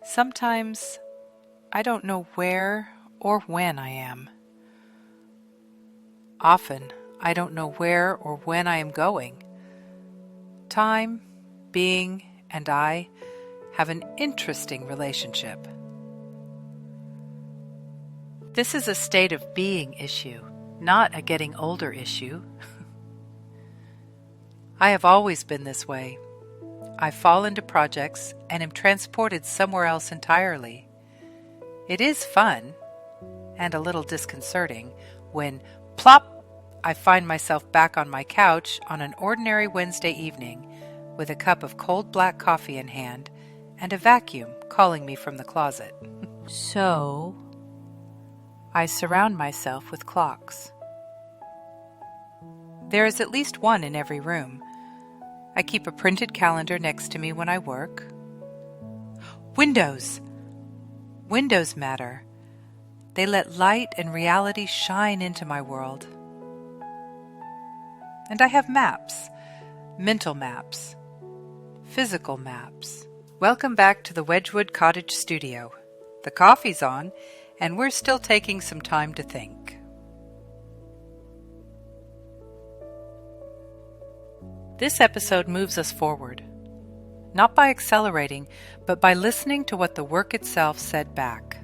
Sometimes I don't know where or when I am. Often I don't know where or when I am going. Time, being, and I have an interesting relationship. This is a state of being issue, not a getting older issue. I have always been this way. I fall into projects and am transported somewhere else entirely. It is fun, and a little disconcerting, when, plop, I find myself back on my couch on an ordinary Wednesday evening with a cup of cold black coffee in hand and a vacuum calling me from the closet. So, I surround myself with clocks. There is at least one in every room. I keep a printed calendar next to me when I work. Windows! Windows matter. They let light and reality shine into my world. And I have maps, mental maps, physical maps. Welcome back to the Wedgwood Cottage studio. The coffee's on, and we're still taking some time to think. This episode moves us forward, not by accelerating, but by listening to what the work itself said back.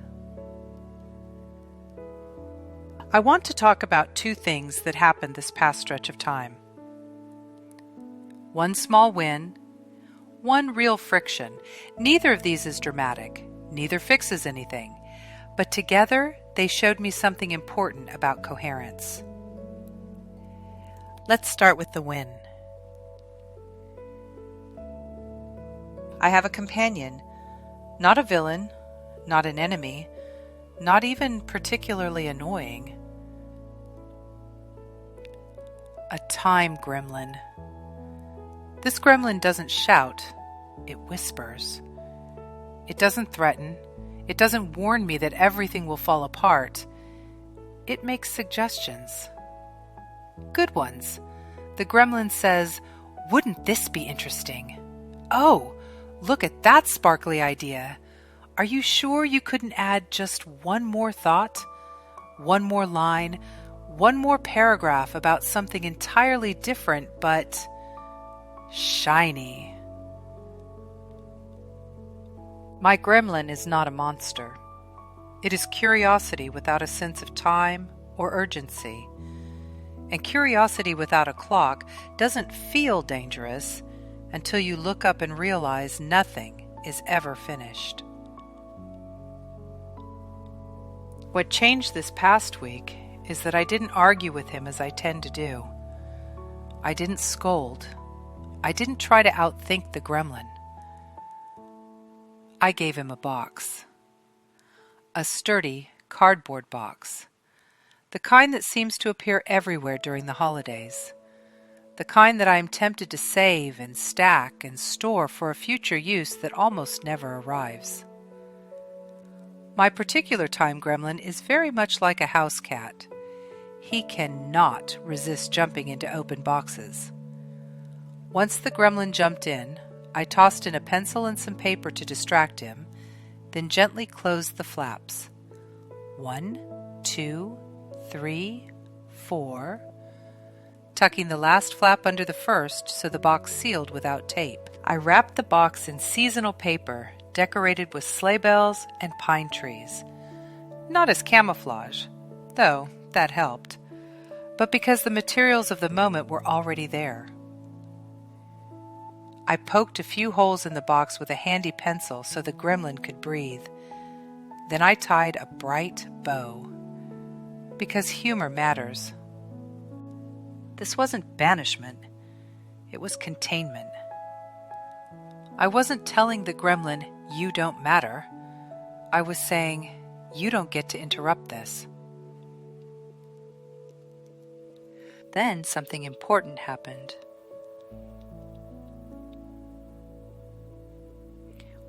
I want to talk about two things that happened this past stretch of time. One small win, one real friction. Neither of these is dramatic, neither fixes anything, but together they showed me something important about coherence. Let's start with the win. I have a companion, not a villain, not an enemy, not even particularly annoying. A time gremlin. This gremlin doesn't shout, it whispers. It doesn't threaten, it doesn't warn me that everything will fall apart. It makes suggestions. Good ones. The gremlin says, "Wouldn't this be interesting? Oh, look at that sparkly idea. Are you sure you couldn't add just one more thought? One more line? One more paragraph about something entirely different but shiny?" My gremlin is not a monster. It is curiosity without a sense of time or urgency. And curiosity without a clock doesn't feel dangerous until you look up and realize nothing is ever finished. What changed this past week is that I didn't argue with him as I tend to do. I didn't scold. I didn't try to outthink the gremlin. I gave him a box. A sturdy cardboard box. The kind that seems to appear everywhere during the holidays. The kind that I am tempted to save and stack and store for a future use that almost never arrives. My particular time gremlin is very much like a house cat. He cannot resist jumping into open boxes. Once the gremlin jumped in, I tossed in a pencil and some paper to distract him, then gently closed the flaps. 1, 2, 3, 4, tucking the last flap under the first so the box sealed without tape. I wrapped the box in seasonal paper decorated with sleigh bells and pine trees. Not as camouflage, though that helped, but because the materials of the moment were already there. I poked a few holes in the box with a handy pencil so the gremlin could breathe. Then I tied a bright bow, because humor matters. This wasn't banishment, it was containment. I wasn't telling the gremlin, "You don't matter." I was saying, "You don't get to interrupt this." Then something important happened.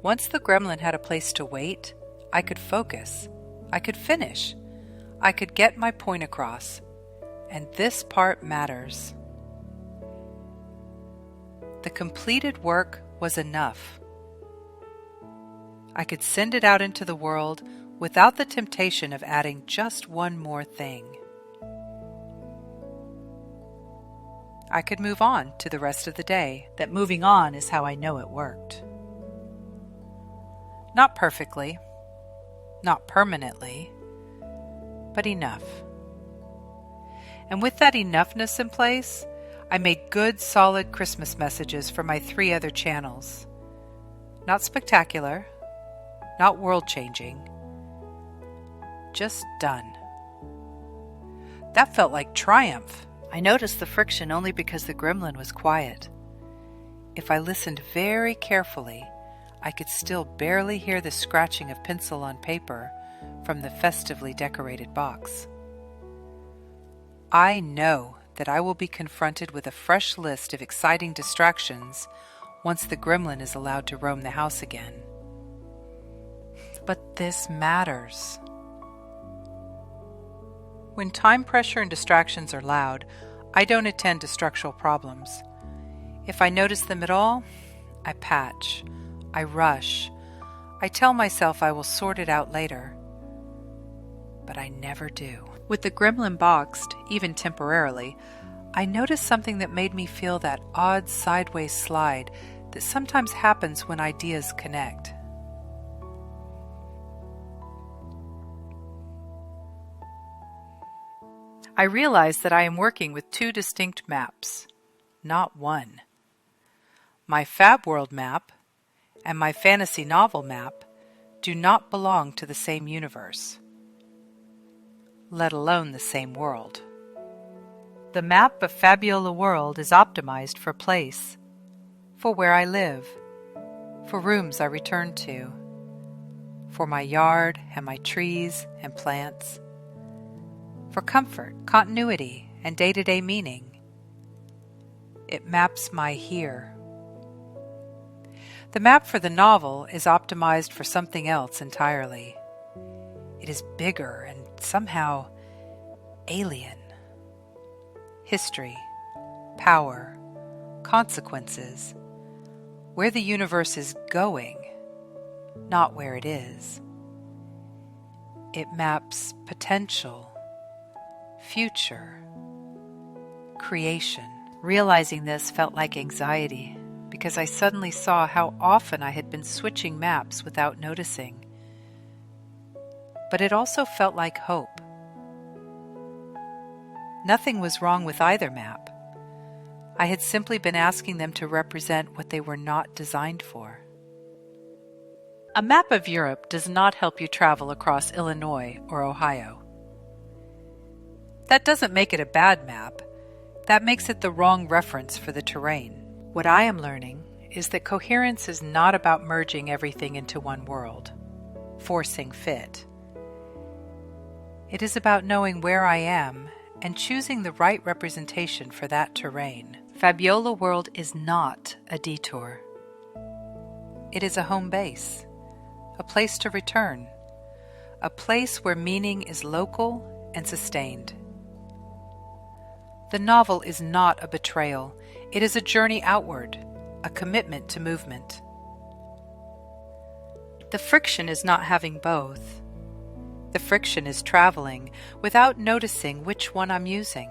Once the gremlin had a place to wait, I could focus. I could finish. I could get my point across. And this part matters. The completed work was enough. I could send it out into the world without the temptation of adding just one more thing. I could move on to the rest of the day. That moving on is how I know it worked. Not perfectly, not permanently, but enough. And with that enoughness in place, I made good, solid Christmas messages for my 3 other channels. Not spectacular, not world-changing, just done. That felt like triumph. I noticed the friction only because the gremlin was quiet. If I listened very carefully, I could still barely hear the scratching of pencil on paper from the festively decorated box. I know that I will be confronted with a fresh list of exciting distractions once the gremlin is allowed to roam the house again. But this matters. When time pressure and distractions are loud, I don't attend to structural problems. If I notice them at all, I patch, I rush, I tell myself I will sort it out later. But I never do. With the gremlin boxed, even temporarily, I noticed something that made me feel that odd sideways slide that sometimes happens when ideas connect. I realize that I am working with 2 distinct maps, not one. My Fab World map and my fantasy novel map do not belong to the same universe, let alone the same world. The map of Fabiola World is optimized for place, for where I live, for rooms I return to, for my yard and my trees and plants, for comfort, continuity, and day-to-day meaning. It maps my here. The map for the novel is optimized for something else entirely. It is bigger and somehow alien. History, power, consequences, where the universe is going, not where it is. It maps potential, future, creation. Realizing this felt like anxiety because I suddenly saw how often I had been switching maps without noticing. But it also felt like hope. Nothing was wrong with either map. I had simply been asking them to represent what they were not designed for. A map of Europe does not help you travel across Illinois or Ohio. That doesn't make it a bad map. That makes it the wrong reference for the terrain. What I am learning is that coherence is not about merging everything into one world, forcing fit. It is about knowing where I am and choosing the right representation for that terrain. Fabiola World is not a detour. It is a home base, a place to return, a place where meaning is local and sustained. The novel is not a betrayal. It is a journey outward, a commitment to movement. The friction is not having both. The friction is traveling without noticing which one I'm using.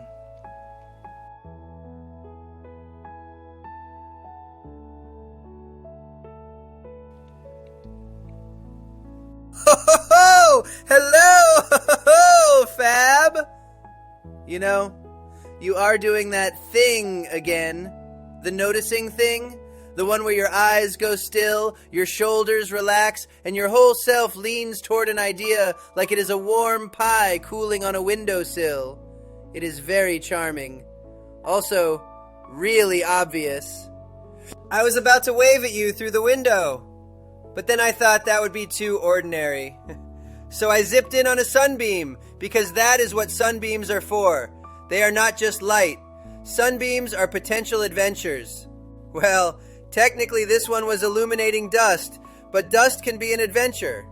Ho ho ho! Hello! Ho ho ho, Fab! You know, you are doing that thing again. The noticing thing. The one where your eyes go still, your shoulders relax, and your whole self leans toward an idea like it is a warm pie cooling on a windowsill. It is very charming. Also, really obvious. I was about to wave at you through the window, but then I thought that would be too ordinary. So I zipped in on a sunbeam, because that is what sunbeams are for. They are not just light. Sunbeams are potential adventures. Well, technically this one was illuminating dust, but dust can be an adventure.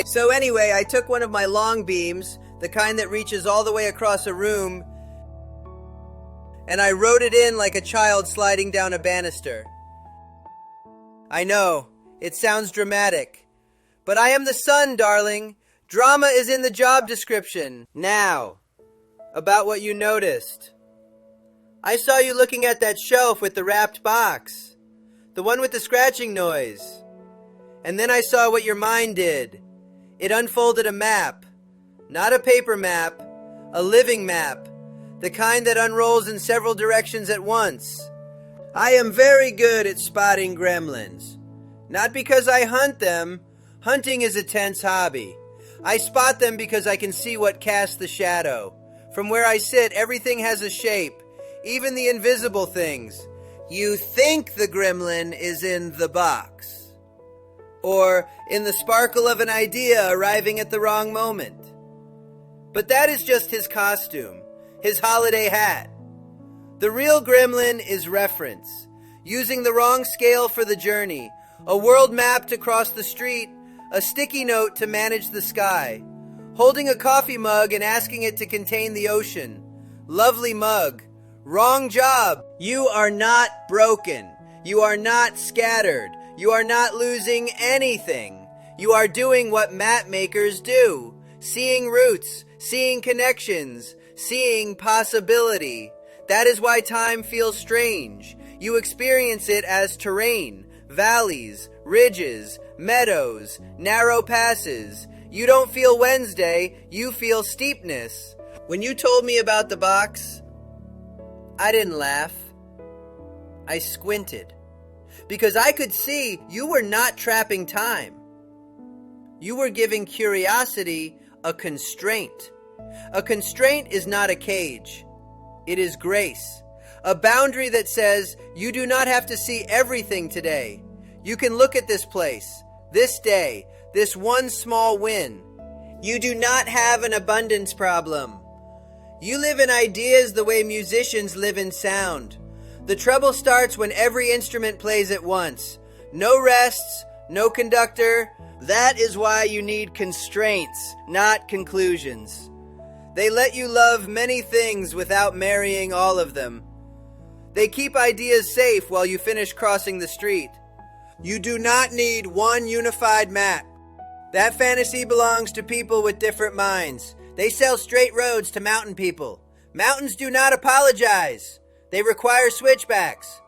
So anyway, I took one of my long beams, the kind that reaches all the way across a room, and I wrote it in like a child sliding down a banister. I know, it sounds dramatic, But I am the sun, darling. Drama is in the job description. Now, about what you noticed. I saw you looking at that shelf with the wrapped box. The one with the scratching noise. And then I saw what your mind did. It unfolded a map. Not a paper map. A living map. The kind that unrolls in several directions at once. I am very good at spotting gremlins. Not because I hunt them. Hunting is a tense hobby. I spot them because I can see what casts the shadow. From where I sit, everything has a shape. Even the invisible things. You think the gremlin is in the box. Or in the sparkle of an idea arriving at the wrong moment. But that is just his costume. His holiday hat. The real gremlin is reference, using the wrong scale for the journey, a world map to cross the street, a sticky note to manage the sky, holding a coffee mug and asking it to contain the ocean. Lovely mug. Wrong job. You are not broken. You are not scattered. You are not losing anything. You are doing what map makers do, seeing roots, seeing connections, seeing possibility. That is why time feels strange. You experience it as terrain, valleys, ridges, meadows, narrow passes. You don't feel Wednesday, you feel steepness. When you told me about the box, I didn't laugh. I squinted. Because I could see you were not trapping time. You were giving curiosity a constraint. A constraint is not a cage. It is grace. A boundary that says you do not have to see everything today. You can look at this place, this day, this one small win. You do not have an abundance problem. You live in ideas the way musicians live in sound. The trouble starts when every instrument plays at once. No rests, no conductor. That is why you need constraints, not conclusions. They let you love many things without marrying all of them. They keep ideas safe while you finish crossing the street. You do not need one unified map. That fantasy belongs to people with different minds. They sell straight roads to mountain people. Mountains do not apologize. They require switchbacks.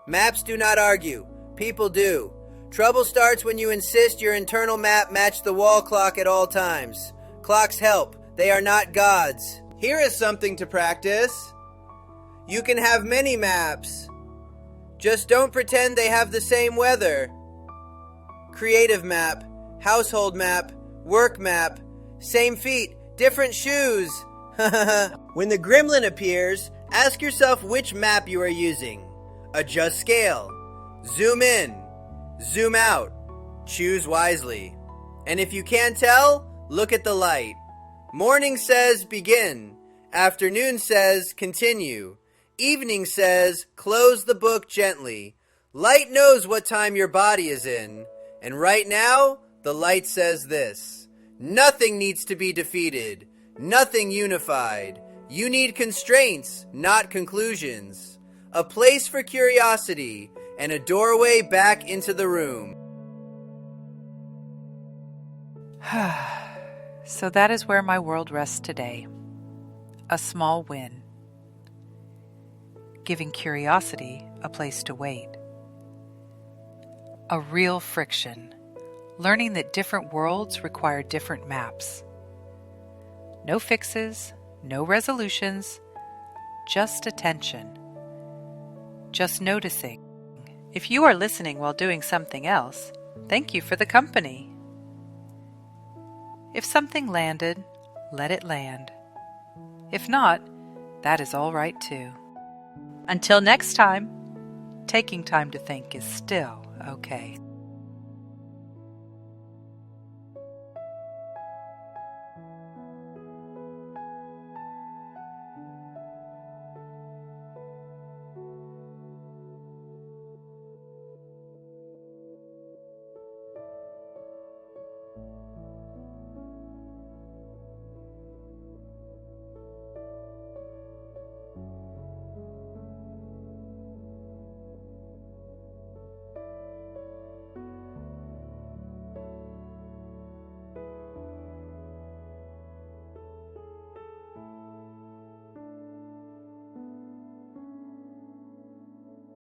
Maps do not argue. People do. Trouble starts when you insist your internal map match the wall clock at all times. Clocks help. They are not gods. Here is something to practice. You can have many maps. Just don't pretend they have the same weather. Creative map, household map, work map, same feet, different shoes. When the gremlin appears, ask yourself which map you are using. Adjust scale. Zoom in. Zoom out. Choose wisely. And if you can't tell, look at the light. Morning says begin. Afternoon says continue. Evening says close the book gently. Light knows what time your body is in. And right now, the light says this. Nothing needs to be defeated. Nothing unified. You need constraints, not conclusions. A place for curiosity and a doorway back into the room. So that is where my world rests today. A small win. Giving curiosity a place to wait. A real friction. Learning that different worlds require different maps. No fixes, no resolutions, just attention. Just noticing. If you are listening while doing something else, thank you for the company. If something landed, let it land. If not, that is all right too. Until next time, taking time to think is still okay.